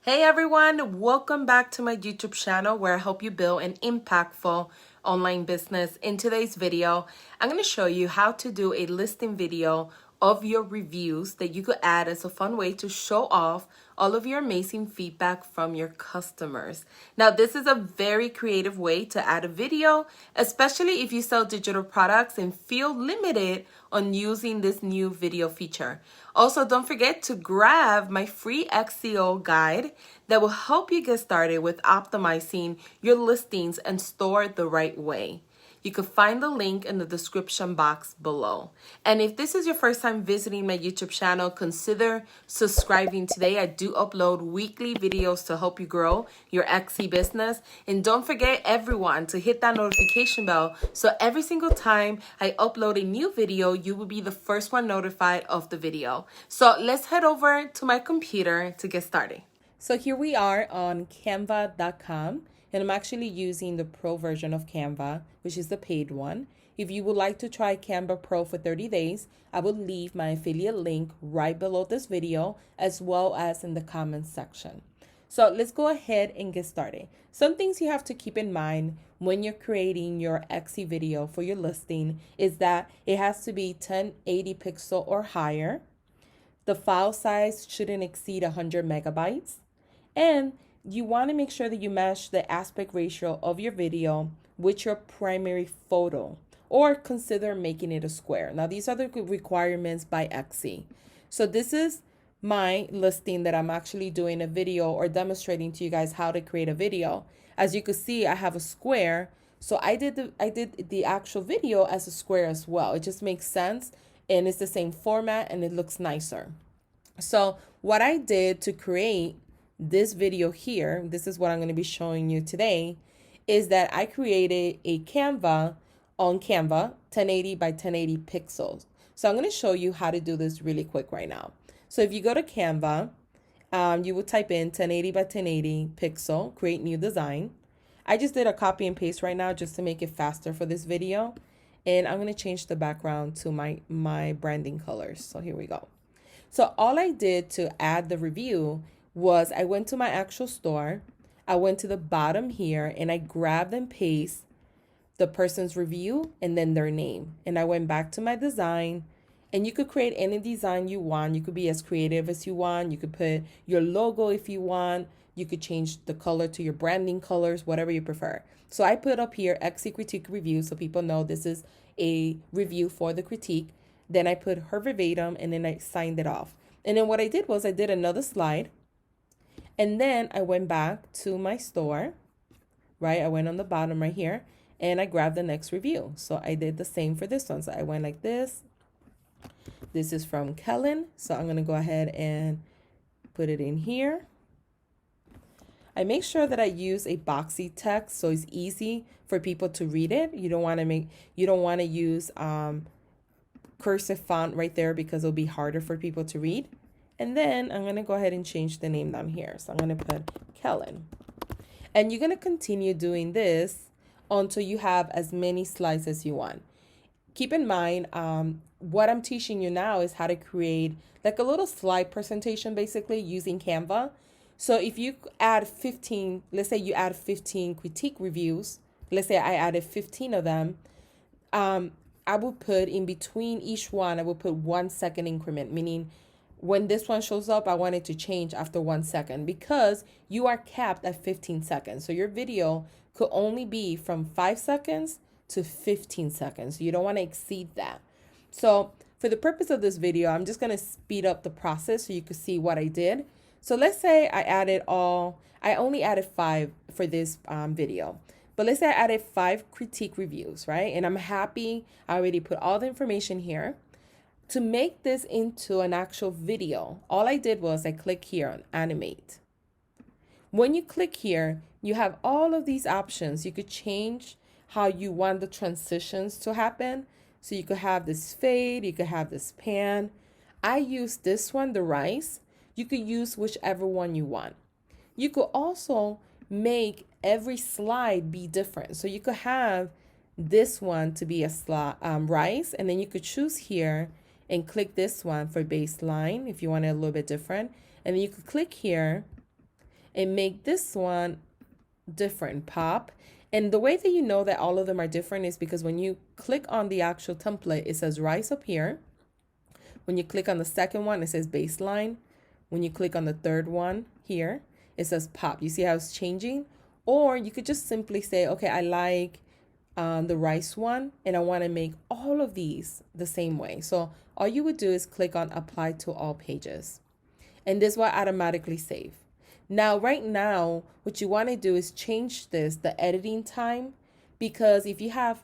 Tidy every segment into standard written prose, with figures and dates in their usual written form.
Hey everyone, welcome back to my YouTube channel where I help you build an impactful online business. In today's video, I'm going to show you how to do a listing video of your reviews that you could add as a fun way to show off all of your amazing feedback from your customers. Now, this is a very creative way to add a video, especially if you sell digital products and feel limited on using this new video feature. Also, don't forget to grab my free SEO guide that will help you get started with optimizing your listings and store the right way. You can find the link in the description box below. And if this is your first time visiting my YouTube channel, consider subscribing today. I do upload weekly videos to help you grow your Etsy business. And don't forget, everyone, to hit that notification bell so every single time I upload a new video, you will be the first one notified of the video. So let's head over to my computer to get started. So here we are on canva.com. And I'm actually using the Pro version of Canva, which is the paid one. If you would like to try Canva Pro for 30 days, I will leave my affiliate link right below this video, as well as in the comments section. So let's go ahead and get started. Some things you have to keep in mind when you're creating your Etsy video for your listing is that it has to be 1080 pixel or higher. The file size shouldn't exceed 100 megabytes. And you want to make sure that you match the aspect ratio of your video with your primary photo, or consider making it a square. Now, these are the requirements by Etsy. So this is my listing that I'm actually doing a video or demonstrating to you guys how to create a video. As you can see, I have a square. So I did the actual video as a square as well. It just makes sense, and it's the same format and it looks nicer. So what I did to create this video here, this is what I'm going to be showing you today, is that I created a Canva on Canva 1080 by 1080 pixels. So I'm going to show you how to do this really quick right now. So if you go to Canva, you will type in 1080 by 1080 pixel, create new design. I just did a copy and paste right now just to make it faster for this video. And I'm going to change the background to my branding colors. So here we go. So all I did to add the review was I went to my actual store, I went to the bottom here, and I grabbed and pasted the person's review and then their name. And I went back to my design, and you could create any design you want. You could be as creative as you want. You could put your logo if you want. You could change the color to your branding colors, whatever you prefer. So I put up here Etsy critique review so people know this is a review for the critique. Then I put her verbatim, and then I signed it off. And then what I did was I did another slide. And then I went back to my store, right? I went on the bottom right here, and I grabbed the next review. So I did the same for this one. So I went like this. This is from Kellen. So I'm going to go ahead and put it in here. I make sure that I use a boxy text so it's easy for people to read it. You don't want to use cursive font right there because it'll be harder for people to read. And then I'm going to go ahead and change the name down here. So I'm going to put Kellen. And you're going to continue doing this until you have as many slides as you want. Keep in mind, what I'm teaching you now is how to create like a little slide presentation, basically using Canva. So if you add 15, let's say you add 15 critique reviews. Let's say I added 15 of them. I will put in between each one, I will put 1 second increment, meaning when this one shows up, I want it to change after 1 second because you are capped at 15 seconds. So your video could only be from 5 seconds to 15 seconds. You don't want to exceed that. So for the purpose of this video, I'm just going to speed up the process so you can see what I did. So let's say I only added 5 for this video. But let's say I added 5 critique reviews, right? And I'm happy. I already put all the information here. To make this into an actual video, all I did was I click here on animate. When you click here, you have all of these options. You could change how you want the transitions to happen. So you could have this fade, you could have this pan. I use this one, the rice. You could use whichever one you want. You could also make every slide be different. So you could have this one to be a rice, and then you could choose here and click this one for baseline if you want it a little bit different. And then you could click here and make this one different, pop. And the way that you know that all of them are different is because when you click on the actual template, it says rise up here. When you click on the second one, it says baseline. When you click on the third one here, it says pop. You see how it's changing? Or you could just simply say, okay, I like the rice one, and I want to make all of these the same way. So all you would do is click on apply to all pages, and this will automatically save. Now, right now, what you want to do is change the editing time, because if you have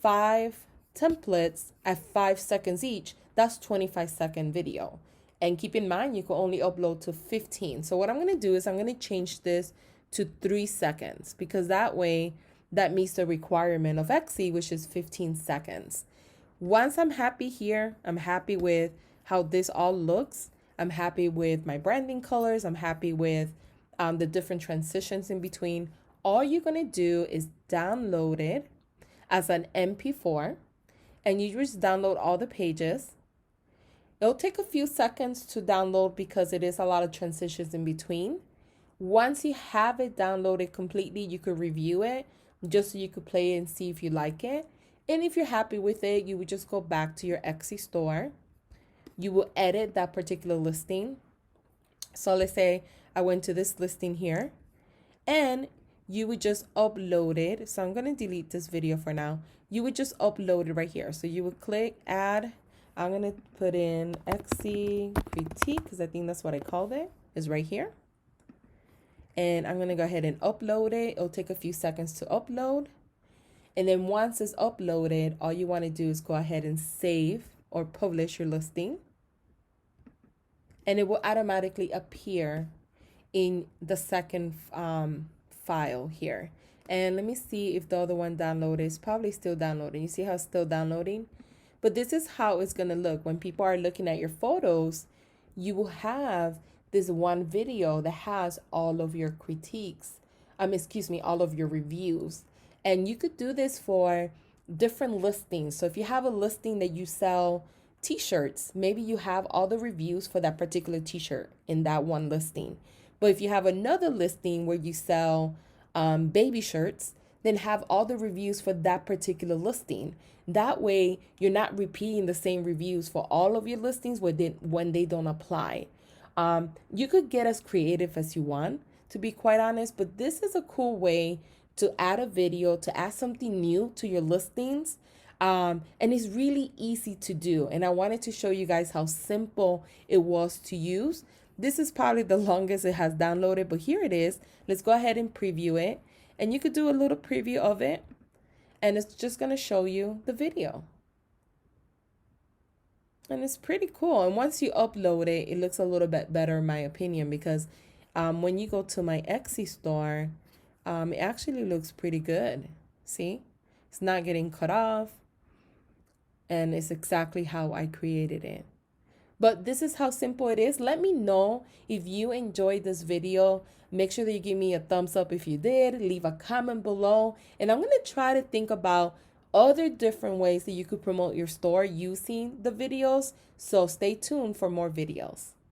5 templates at 5 seconds each, that's 25-second video. And keep in mind, you can only upload to 15. So what I'm going to do is I'm going to change this to 3 seconds, because that way that meets the requirement of Etsy, which is 15 seconds. Once I'm happy here, I'm happy with how this all looks. I'm happy with my branding colors. I'm happy with the different transitions in between. All you're going to do is download it as an MP4, and you just download all the pages. It'll take a few seconds to download because it is a lot of transitions in between. Once you have it downloaded completely, you could review it just so you could play it and see if you like it. And if you're happy with it, you would just go back to your Etsy store. You will edit that particular listing. So let's say I went to this listing here, and you would just upload it. So I'm going to delete this video for now. You would just upload it right here. So you would click add. I'm going to put in Etsy critique, because I think that's what I called it, is right here. And I'm going to go ahead and upload it. It'll take a few seconds to upload. And then once it's uploaded, all you want to do is go ahead and save or publish your listing. And it will automatically appear in the second file here. And let me see if the other one downloaded. It's probably still downloading. You see how it's still downloading? But this is how it's going to look. When people are looking at your photos, you will have this one video that has all of your critiques. All of your reviews. And you could do this for different listings. So if you have a listing that you sell t-shirts, maybe you have all the reviews for that particular t-shirt in that one listing. But if you have another listing where you sell baby shirts, then have all the reviews for that particular listing. That way, you're not repeating the same reviews for all of your listings when they don't apply. You could get as creative as you want, to be quite honest, but this is a cool way to add a video, to add something new to your listings. And it's really easy to do. And I wanted to show you guys how simple it was to use. This is probably the longest it has downloaded, but here it is. Let's go ahead and preview it. And you could do a little preview of it. And it's just going to show you the video. And it's pretty cool. And once you upload it, it looks a little bit better in my opinion, because when you go to my Etsy store, it actually looks pretty good. See? It's not getting cut off. And it's exactly how I created it. But this is how simple it is. Let me know if you enjoyed this video. Make sure that you give me a thumbs up if you did. Leave a comment below. And I'm going to try to think about other different ways that you could promote your store using the videos. So stay tuned for more videos.